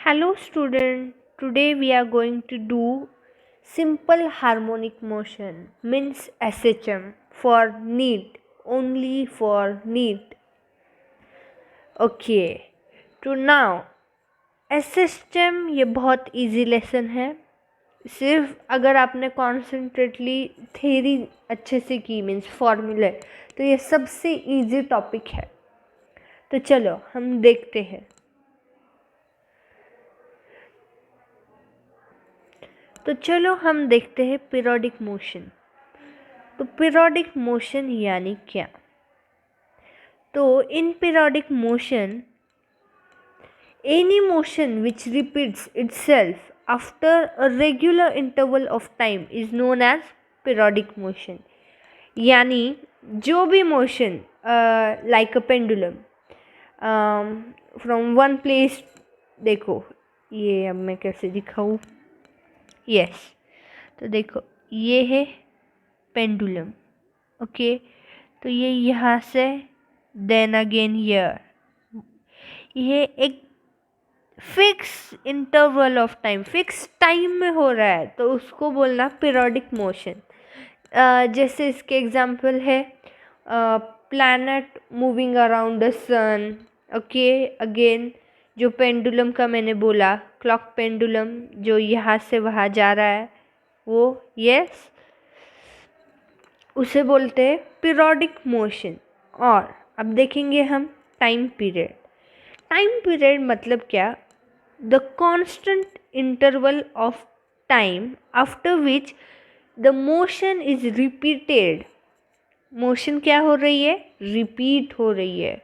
Hello student, today we are going to do simple harmonic motion means SHM for NEET, only for NEET. Okay, तो now SHM ये बहुत easy lesson है. सिर्फ अगर आपने कॉन्सेंट्रेटली theory अच्छे से की मीन्स फॉर्मूले तो ये सबसे इजी टॉपिक है. तो चलो हम देखते हैं. तो चलो हम देखते हैं पीरियोडिक मोशन. तो पीरियोडिक मोशन यानी क्या? तो in periodic motion any motion which repeats itself after a regular interval of time is known as periodic motion. यानी जो भी motion like a pendulum from one place, देखो ये अब मैं कैसे दिखाऊँ. यस, तो देखो ये है पेंडुलम. ओके, तो ये यहाँ से देन अगेन ईयर, ये एक fix interval of time, fix time में हो रहा है तो उसको बोलना पीरियोडिक मोशन. जैसे इसके एग्जांपल है planet moving around the sun. Okay, again जो पेंडुलम का मैंने बोला, क्लॉक पेंडुलम जो यहाँ से वहाँ जा रहा है वो, यस, उसे बोलते हैं पीरियोडिक मोशन. और अब देखेंगे हम टाइम पीरियड. टाइम पीरियड मतलब क्या? The constant interval of time after which the motion is repeated. Motion क्या हो रही है? रिपीट हो रही है.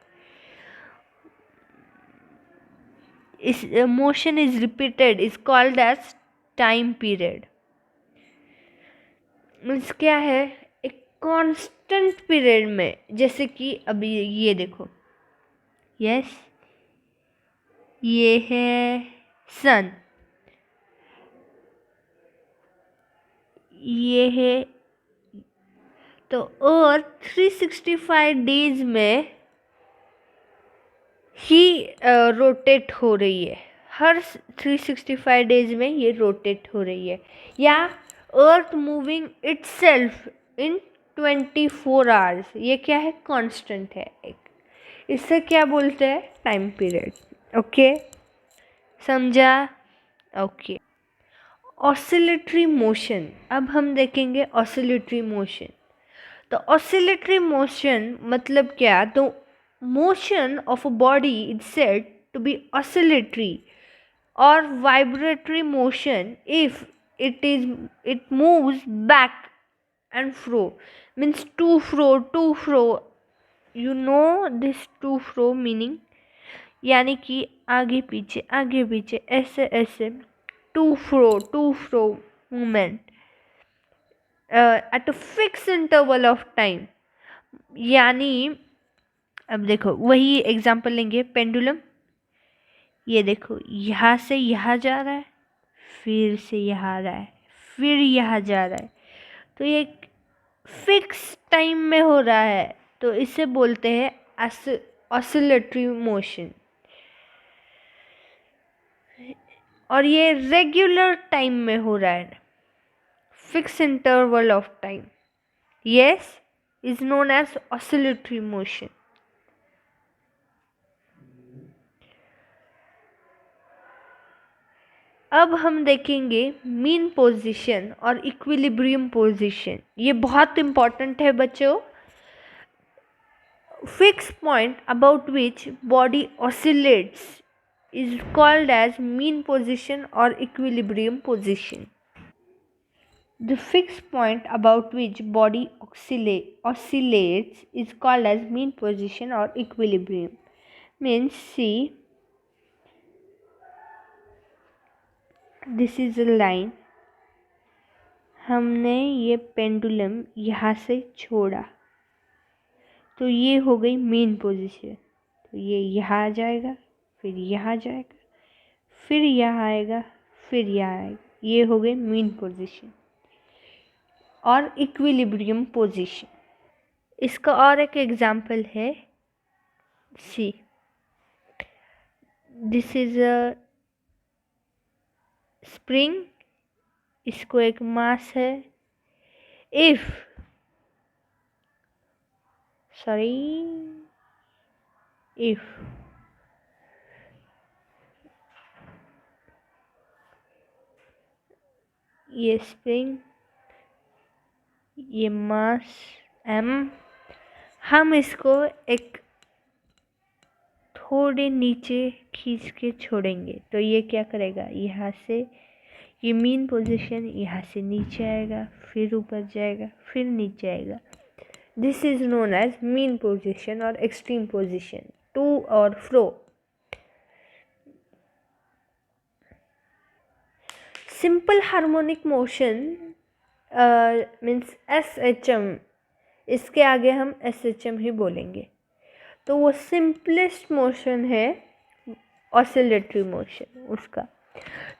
इस motion is repeated is called as time period. Means क्या है? एक कांस्टेंट पीरियड में, जैसे कि अभी ये देखो, यस, ये है सन, ये है, तो अर्थ 365 डेज में ही रोटेट हो रही है. हर 365 डेज में ये रोटेट हो रही है. या अर्थ मूविंग इटसेल्फ इन 24 आवर्स, ये क्या है? कांस्टेंट है एक. इससे क्या बोलते हैं? Time period. ओके, समझा? ओके. ऑसिलेटरी मोशन, अब हम देखेंगे ऑसिलेटरी मोशन. तो ऑसिलेटरी मोशन मतलब क्या? तो motion of a body is said to be oscillatory or vibratory motion if it moves back and fro. Means to fro, you know this to fro meaning, यानी कि आगे पीछे ऐसे ऐसे to fro movement at a fixed interval of time. यानी अब देखो वही एग्जांपल लेंगे, पेंडुलम. ये देखो यहाँ से यहाँ जा रहा है, फिर से यहाँ आ रहा है, फिर यहाँ जा रहा है. तो ये फिक्स टाइम में हो रहा है तो इसे बोलते हैं ऑसिलेटरी मोशन. और ये रेगुलर टाइम में हो रहा है, fix interval of time, yes, is known as oscillatory motion. अब हम देखेंगे मीन पोजीशन और इक्विलिब्रियम पोजीशन. ये बहुत इंपॉर्टेंट है बच्चों. Fix point about which body oscillates is called as mean position or equilibrium position. The fixed point about which body oscillates is called as mean position or equilibrium. Means, see, this is a line. हमने ये pendulum यहाँ से छोड़ा तो ये हो गई main position. तो ये यहाँ आ जाएगा, फिर यहाँ जाएगा, फिर यहाँ आएगा, फिर यहाँ आएगा. ये हो गई मेन पोजीशन और इक्विलिब्रियम पोजीशन. इसका और एक एग्जाम्पल है. सी, दिस इज अ स्प्रिंग, इसको एक मास है। इफ ये स्प्रिंग, ये मास m, हम इसको एक थोड़े नीचे खींच के छोड़ेंगे तो ये क्या करेगा, यहाँ से ये मीन पोजीशन यहाँ से नीचे आएगा, फिर ऊपर जाएगा, फिर नीचे आएगा। This is known as mean position और एक्सट्रीम पोजीशन, टू और fro. Simple harmonic motion means SHM, इसके आगे हम SHM ही बोलेंगे। तो वो सिंपलेस्ट मोशन है ऑसिलेटरी मोशन उसका।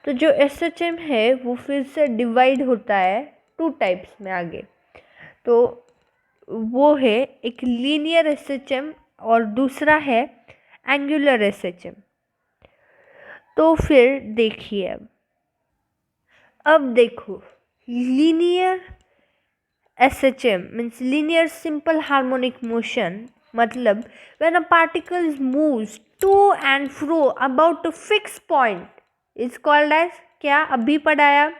तो जो SHM है वो फिर से डिवाइड होता है टू टाइप्स में आगे। तो वो है एक लीनियर SHM और दूसरा है एंगुलर SHM। तो फिर देखिए अब देखो linear SHM means linear simple harmonic motion, मतलब when a particle moves to and fro about a fixed point is called as क्या अभी पढ़ाया,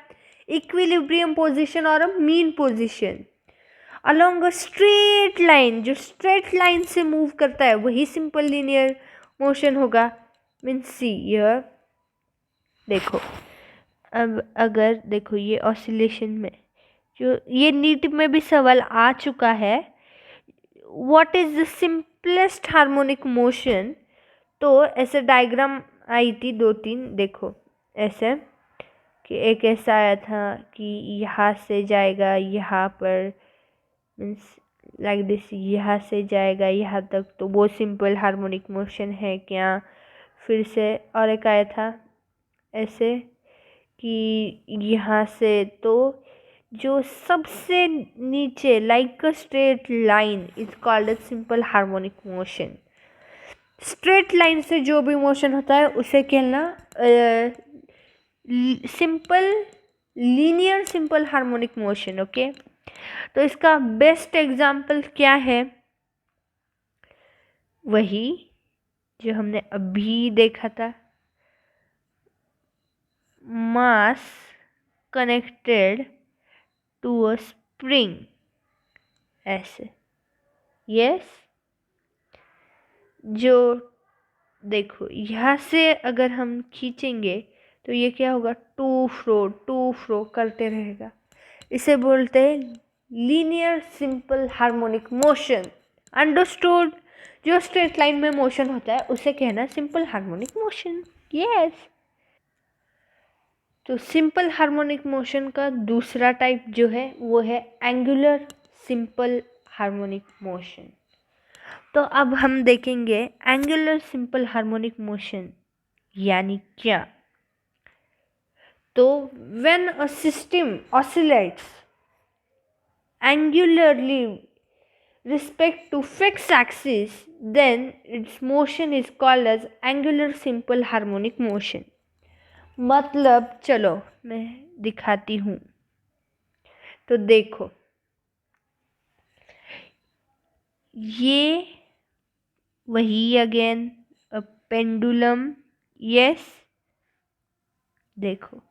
इक्विलिब्रियम पोजिशन और mean position along a straight line, जो स्ट्रेट लाइन से move करता है वही सिंपल लीनियर मोशन होगा। मीन्स सी यह देखो, अब अगर देखो ये ऑसिलेशन में जो ये नीट में भी सवाल आ चुका है, what is the simplest harmonic motion. तो ऐसे डायग्राम आई थी 2-3, देखो ऐसे कि एक ऐसा आया था कि यहाँ से जाएगा यहाँ पर, मीन्स लाइक दिस, यहाँ से जाएगा यहाँ तक, तो वो सिंपल हार्मोनिक मोशन है क्या। फिर से और एक आया था ऐसे कि यहाँ से, तो जो सबसे नीचे like a straight line is called as simple harmonic motion. Straight line से जो भी मोशन होता है उसे कहना simple linear simple harmonic motion. Okay, तो इसका बेस्ट एग्जाम्पल क्या है, वही जो हमने अभी देखा था, मास कनेक्टेड टू अ स्प्रिंग, ऐसे। यस जो देखो यहाँ से अगर हम खींचेंगे तो ये क्या होगा, टू फ्रो करते रहेगा। इसे बोलते हैं linear simple harmonic motion. Understood. जो स्ट्रेट लाइन में मोशन होता है उसे कहना सिंपल हार्मोनिक मोशन। यस, तो सिंपल हार्मोनिक मोशन का दूसरा टाइप जो है वो है एंगुलर सिंपल हार्मोनिक मोशन। तो अब हम देखेंगे एंगुलर सिंपल हार्मोनिक मोशन यानी क्या। तो when a system oscillates angularly respect to fixed axis, then its motion is called as angular simple harmonic motion। मतलब चलो मैं दिखाती हूँ। तो देखो ये वही अगेन पेंडुलम। यस देखो,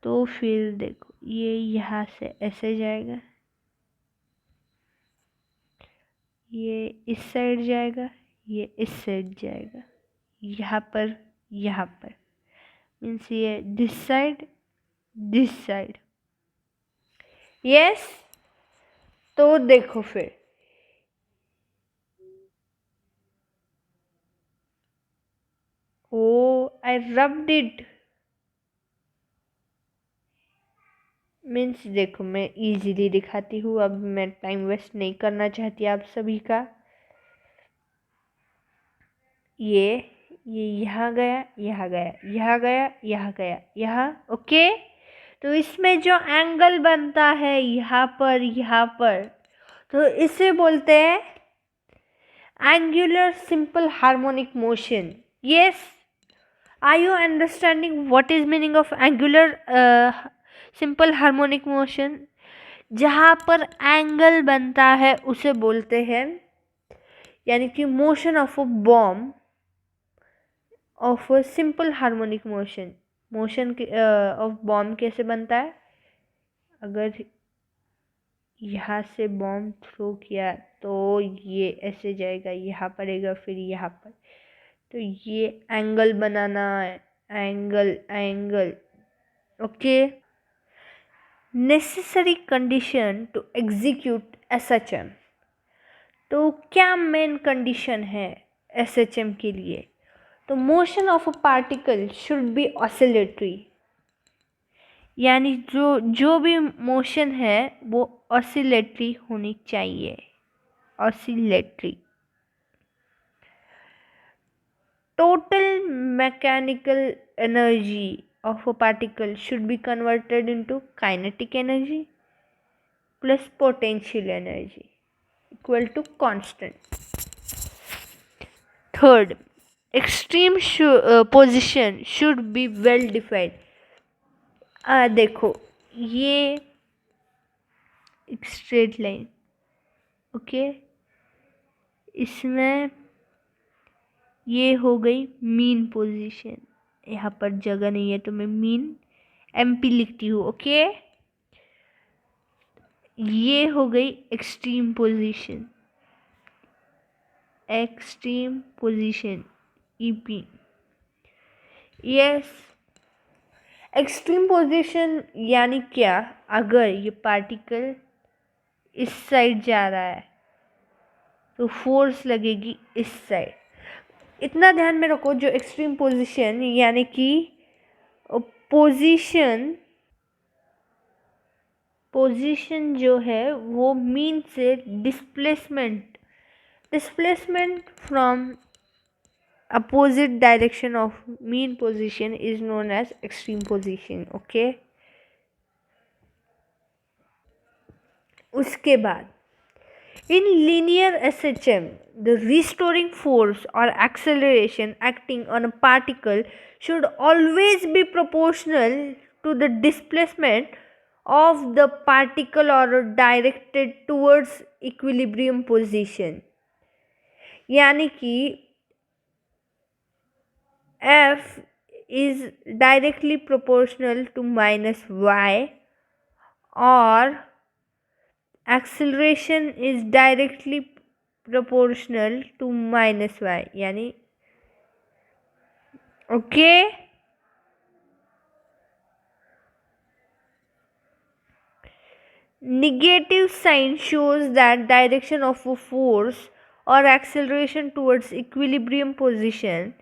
तो फिर देखो ये यहाँ से ऐसे जाएगा, ये इस साइड जाएगा, ये इस साइड जाएगा, यहाँ पर मीन्स ये दिस साइड। यस, तो देखो फिर ओ आई रब्ड इट, मीन्स देखो मैं इजीली दिखाती हूँ, अब मैं टाइम वेस्ट नहीं करना चाहती आप सभी का। ये यहाँ गया, यहाँ गया, यहाँ गया, यहाँ गया, यहाँ। ओके, तो इसमें जो एंगल बनता है यहाँ पर, तो इसे बोलते हैं angular simple harmonic motion. Yes, Are you understanding what is meaning of angular simple harmonic motion? जहाँ पर एंगल बनता है उसे बोलते हैं, यानी कि motion of a bomb of a simple harmonic motion. Motion of bomb कैसे बनता है? अगर यहाँ से बॉम्ब थ्रो किया तो ये ऐसे जाएगा, यहाँ पड़ेगा, फिर यहाँ पर, तो ये एंगल बनाना है, angle angle. Okay. Necessary condition to execute SHM. तो क्या मेन कंडीशन है एसएचएम के लिए? तो motion of a particle should be oscillatory, यानी जो भी मोशन है वो ऑसिलेटरी होनी चाहिए, oscillatory. Total mechanical energy of a particle should be converted into kinetic energy plus potential energy equal to constant. Third, extreme position should be well defined. देखो ये एक स्ट्रेट लाइन, ओके, इसमें ये हो गई मीन पोजीशन। यहाँ पर जगह नहीं है तो मैं मीन एमपी लिखती हूँ, ओके। ये हो गई extreme position, extreme position EP. Yes, extreme position यानी क्या? अगर ये पार्टिकल इस साइड जा रहा है तो फोर्स लगेगी इस साइड। इतना ध्यान में रखो, जो एक्सट्रीम पोजीशन यानी कि पोजीशन जो है वो मीन से displacement from opposite direction of mean position is known as extreme position, okay. उसके बाद in linear SHM, the restoring force or acceleration acting on a particle should always be proportional to the displacement of the particle or directed towards equilibrium position। यानी कि F is directly proportional to minus y or acceleration is directly proportional to minus y, यानी okay. Negative sign shows that direction of a force or acceleration towards equilibrium position.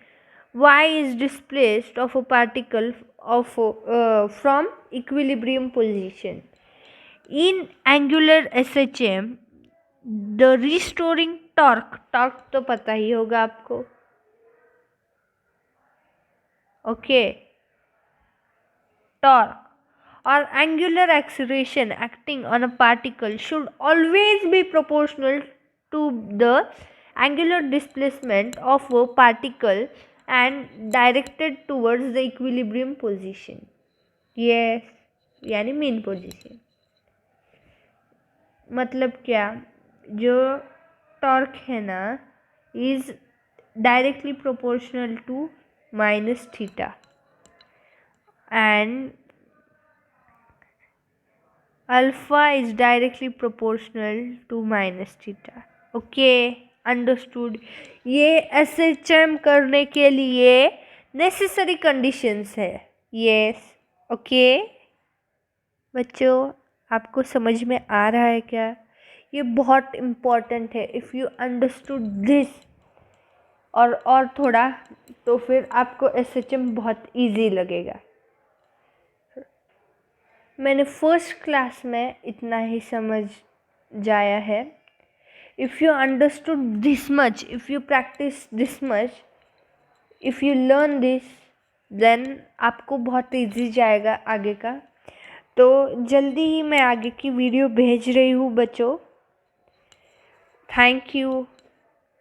Y is displaced of a particle from equilibrium position. In angular SHM, the restoring torque तो पता ही होगा आपको, okay, torque or angular acceleration acting on a particle should always be proportional to the angular displacement of a particle and directed towards the equilibrium position। yes, यानी mean position। मतलब क्या? जो torque है ना is directly proportional to minus theta and alpha is directly proportional to minus theta, okay, understood. ये SHM करने के लिए नेसेसरी कंडीशंस है। यस, ओके बच्चों, आपको समझ में आ रहा है क्या? ये बहुत इम्पॉर्टेंट है। इफ़ यू अंडरस्टूड दिस और थोड़ा, तो फिर आपको एसएचएम बहुत इजी लगेगा। मैंने फर्स्ट क्लास में इतना ही समझ जाया है। If you understood this much, if you practice this much, if you learn this, then आपको बहुत इजी जाएगा आगे का। तो जल्दी ही मैं आगे की वीडियो भेज रही हूँ बच्चों। Thank you.